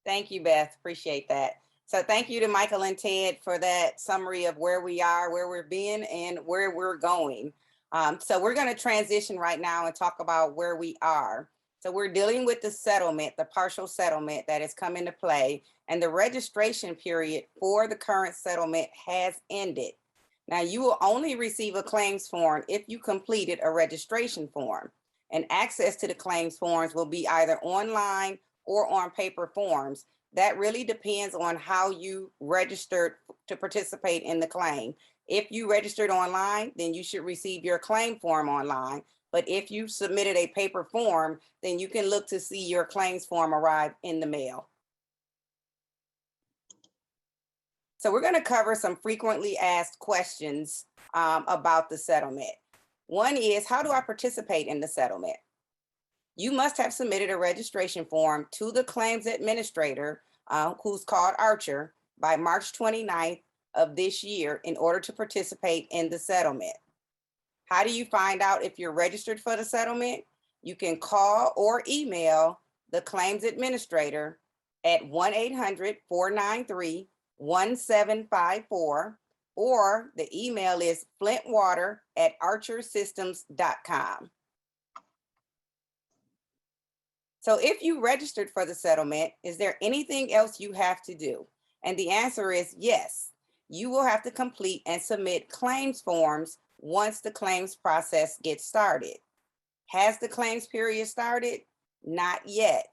Thank you, Beth. Appreciate that. So thank you to Michael and Ted for that summary of where we are, where we've been, and where we're going. So we're going to transition right now and talk about where we are. So we're dealing with the settlement, the partial settlement that has come into play, and the registration period for the current settlement has ended. Now, you will only receive a claims form if you completed a registration form, and access to the claims forms will be either online or on paper forms. That really depends on how you registered to participate in the claim. If you registered online, then you should receive your claim form online. But if you submitted a paper form, then you can look to see your claims form arrive in the mail. So we're going to cover some frequently asked questions about the settlement. One is, how do I participate in the settlement? You must have submitted a registration form to the claims administrator, who's called Archer, by March 29th of this year in order to participate in the settlement. How do you find out if you're registered for the settlement? You can call or email the claims administrator at 1-800-493-1754, or the email is flintwater@archersystems.com. So if you registered for the settlement, is there anything else you have to do? And the answer is yes. You will have to complete and submit claims forms once the claims process gets started. Has the claims period started? Not yet.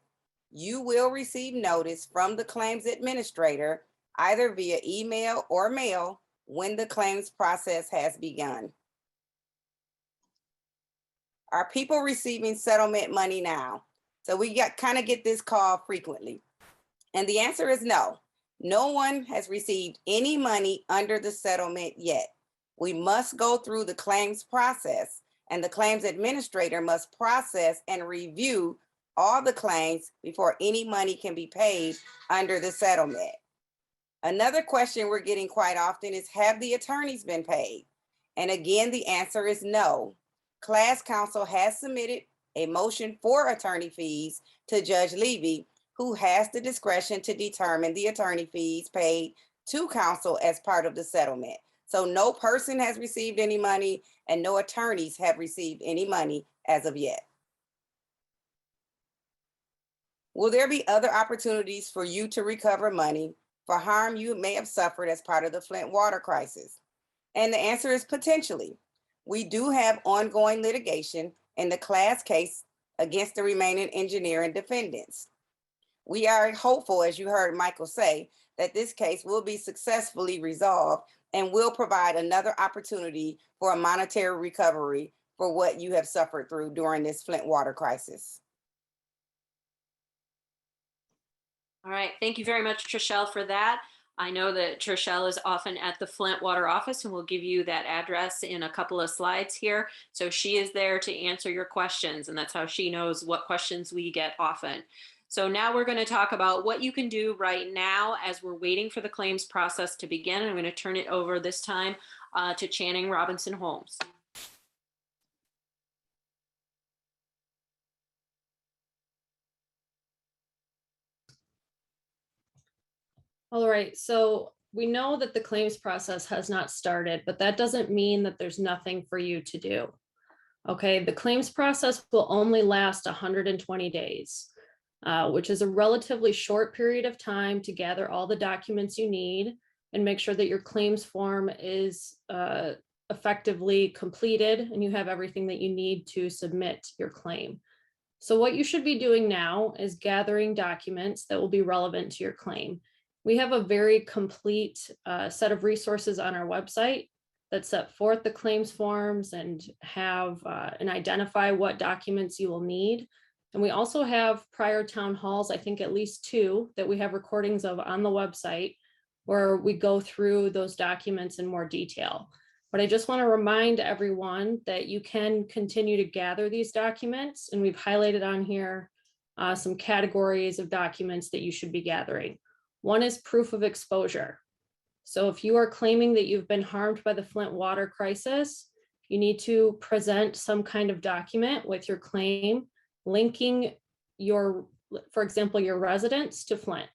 You will receive notice from the claims administrator, either via email or mail, when the claims process has begun. Are people receiving settlement money now? So we kind of get this call frequently. And the answer is no. No one has received any money under the settlement yet. We must go through the claims process, and the claims administrator must process and review all the claims before any money can be paid under the settlement. Another question we're getting quite often is, have the attorneys been paid? And again, the answer is no. Class counsel has submitted a motion for attorney fees to Judge Levy, who has the discretion to determine the attorney fees paid to counsel as part of the settlement. So no person has received any money, and no attorneys have received any money as of yet. Will there be other opportunities for you to recover money for harm you may have suffered as part of the Flint water crisis? And the answer is potentially. We do have ongoing litigation in the class case against the remaining engineer and defendants. We are hopeful, as you heard Michael say, that this case will be successfully resolved and will provide another opportunity for a monetary recovery for what you have suffered through during this Flint water crisis. All right, thank you very much, Trishelle, for that. I know that Trishelle is often at the Flint Water office, and we'll give you that address in a couple of slides here. So she is there to answer your questions, and that's how she knows what questions we get often. So now we're going to talk about what you can do right now as we're waiting for the claims process to begin. I'm going to turn it over this time to Channing Robinson Holmes. All right, so we know that the claims process has not started, but that doesn't mean that there's nothing for you to do. Okay, the claims process will only last 120 days, which is a relatively short period of time to gather all the documents you need and make sure that your claims form is effectively completed and you have everything that you need to submit your claim. So what you should be doing now is gathering documents that will be relevant to your claim. We have a very complete set of resources on our website that set forth the claims forms and have and identify what documents you will need. And we also have prior town halls, I think at least 2, that we have recordings of on the website where we go through those documents in more detail. But I just want to remind everyone that you can continue to gather these documents, and we've highlighted on here some categories of documents that you should be gathering. One is proof of exposure. So if you are claiming that you've been harmed by the Flint water crisis, you need to present some kind of document with your claim linking your, for example, your residence to Flint.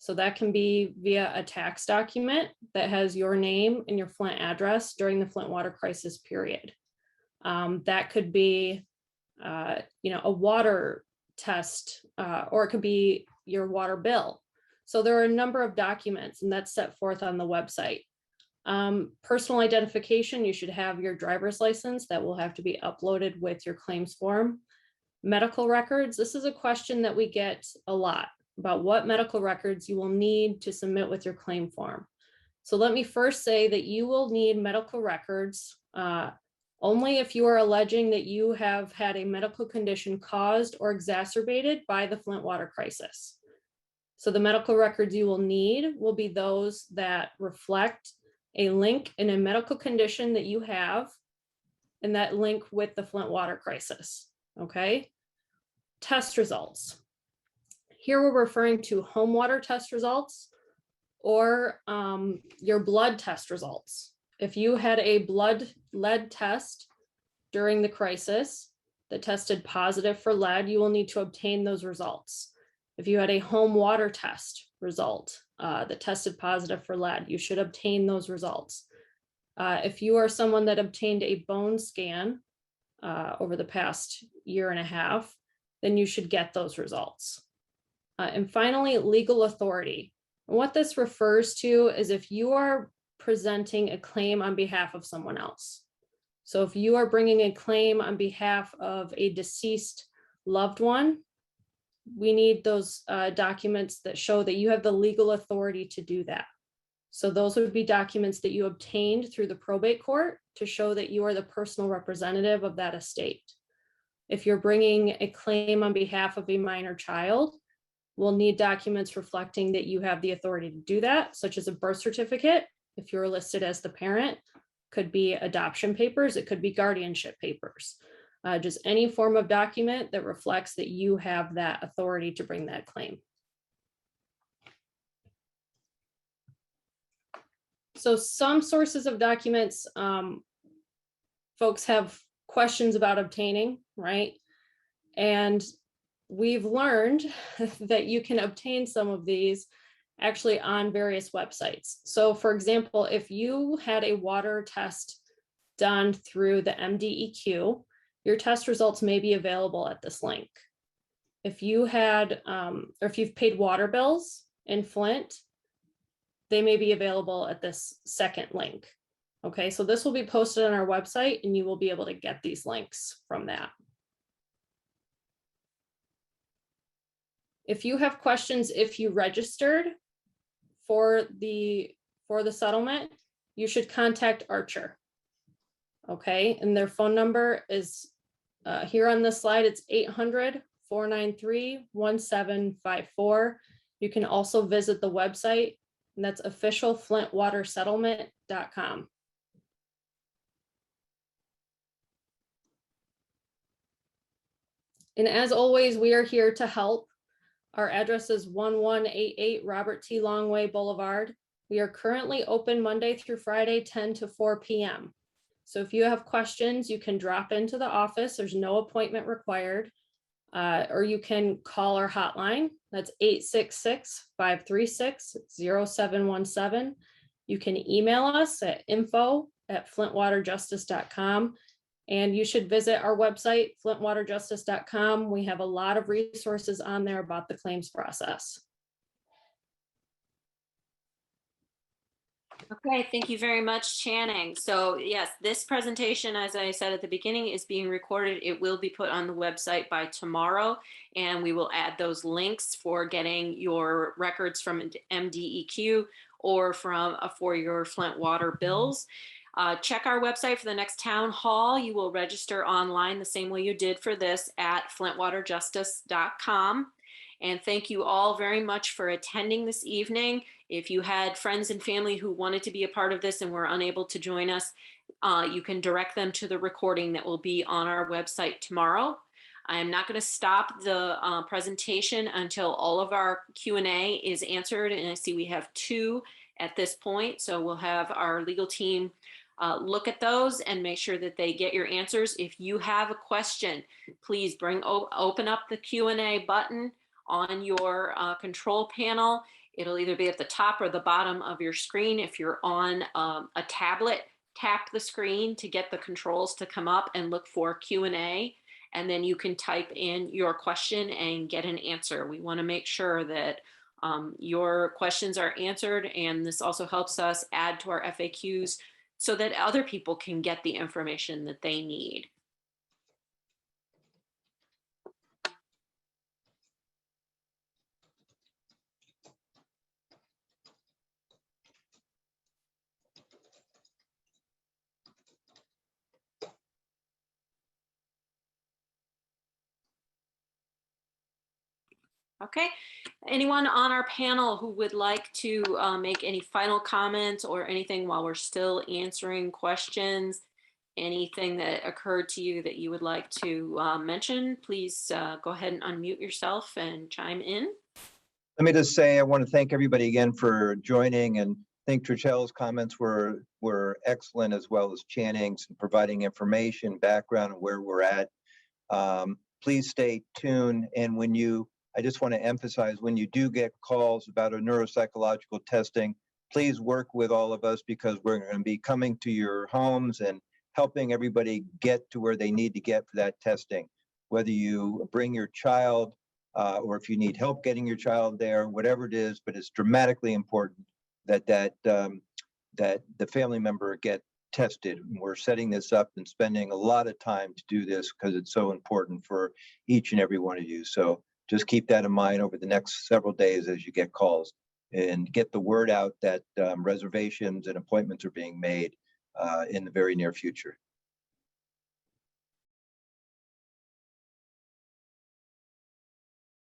So that can be via a tax document that has your name and your Flint address during the Flint water crisis period. That could be, a water test, or it could be your water bill. So there are a number of documents, and that's set forth on the website. Personal identification, you should have your driver's license that will have to be uploaded with your claims form. Medical records, this is a question that we get a lot about what medical records you will need to submit with your claim form. So let me first say that you will need medical records only if you are alleging that you have had a medical condition caused or exacerbated by the Flint water crisis. So the medical records you will need will be those that reflect a link in a medical condition that you have, and that link with the Flint water crisis, okay? Test results. Here we're referring to home water test results or your blood test results. If you had a lead test during the crisis that tested positive for lead, you will need to obtain those results. If you had a home water test result that tested positive for lead, you should obtain those results. If you are someone that obtained a bone scan over the past year and a half, then you should get those results. And finally, legal authority. And what this refers to is if you are presenting a claim on behalf of someone else. So if you are bringing a claim on behalf of a deceased loved one, we need those documents that show that you have the legal authority to do that. So those would be documents that you obtained through the probate court to show that you are the personal representative of that estate. If you're bringing a claim on behalf of a minor child, we'll need documents reflecting that you have the authority to do that, such as a birth certificate, if you're listed as the parent, could be adoption papers, it could be guardianship papers. Just any form of document that reflects that you have that authority to bring that claim. So some sources of documents folks have questions about obtaining, right? And we've learned that you can obtain some of these actually on various websites. So for example, if you had a water test done through the MDEQ, your test results may be available at this link. If you had, or if you've paid water bills in Flint, they may be available at this second link. Okay, so this will be posted on our website and you will be able to get these links from that. If you have questions, if you registered for the settlement, you should contact Archer. Okay, and their phone number is here on this slide. It's 800-493-1754. You can also visit the website, and that's officialflintwatersettlement.com. And as always, we are here to help. Our address is 1188 Robert T. Longway Boulevard. We are currently open Monday through Friday, 10 to 4 p.m. So if you have questions, you can drop into the office. There's no appointment required. Or you can call our hotline. That's 866-536-0717. You can email us at info@flintwaterjustice.com. And you should visit our website, flintwaterjustice.com. We have a lot of resources on there about the claims process. Okay, thank you very much, Channing. So yes, this presentation, as I said at the beginning, is being recorded. It will be put on the website by tomorrow, and we will add those links for getting your records from MDEQ or for your Flint water bills. Check our website for the next town hall. You will register online the same way you did for this at flintwaterjustice.com. And thank you all very much for attending this evening. If you had friends and family who wanted to be a part of this and were unable to join us, you can direct them to the recording that will be on our website tomorrow. I'm not going to stop the presentation until all of our Q&A is answered. And I see we have 2 at this point. So we'll have our legal team look at those and make sure that they get your answers. If you have a question, please open up the Q&A button on your control panel It'll either be at the top or the bottom of your screen. If you're on a tablet, tap the screen to get the controls to come up and look for Q&A, and then you can type in your question and get an answer. We want to make sure that your questions are answered, and this also helps us add to our FAQs so that other people can get the information that they need. Okay, anyone on our panel who would like to make any final comments or anything while we're still answering questions? Anything that occurred to you that you would like to mention, please go ahead and unmute yourself and chime in. Let me just say, I want to thank everybody again for joining, and I think Trichelle's comments were excellent, as well as Channing's, and providing information, background, and where we're at. Please stay tuned, and I just want to emphasize, when you do get calls about a neuropsychological testing, please work with all of us, because we're going to be coming to your homes and helping everybody get to where they need to get for that testing. Whether you bring your child or if you need help getting your child there, whatever it is, but it's dramatically important that the family member get tested. And we're setting this up and spending a lot of time to do this because it's so important for each and every one of you. So just keep that in mind over the next several days as you get calls, and get the word out that reservations and appointments are being made in the very near future.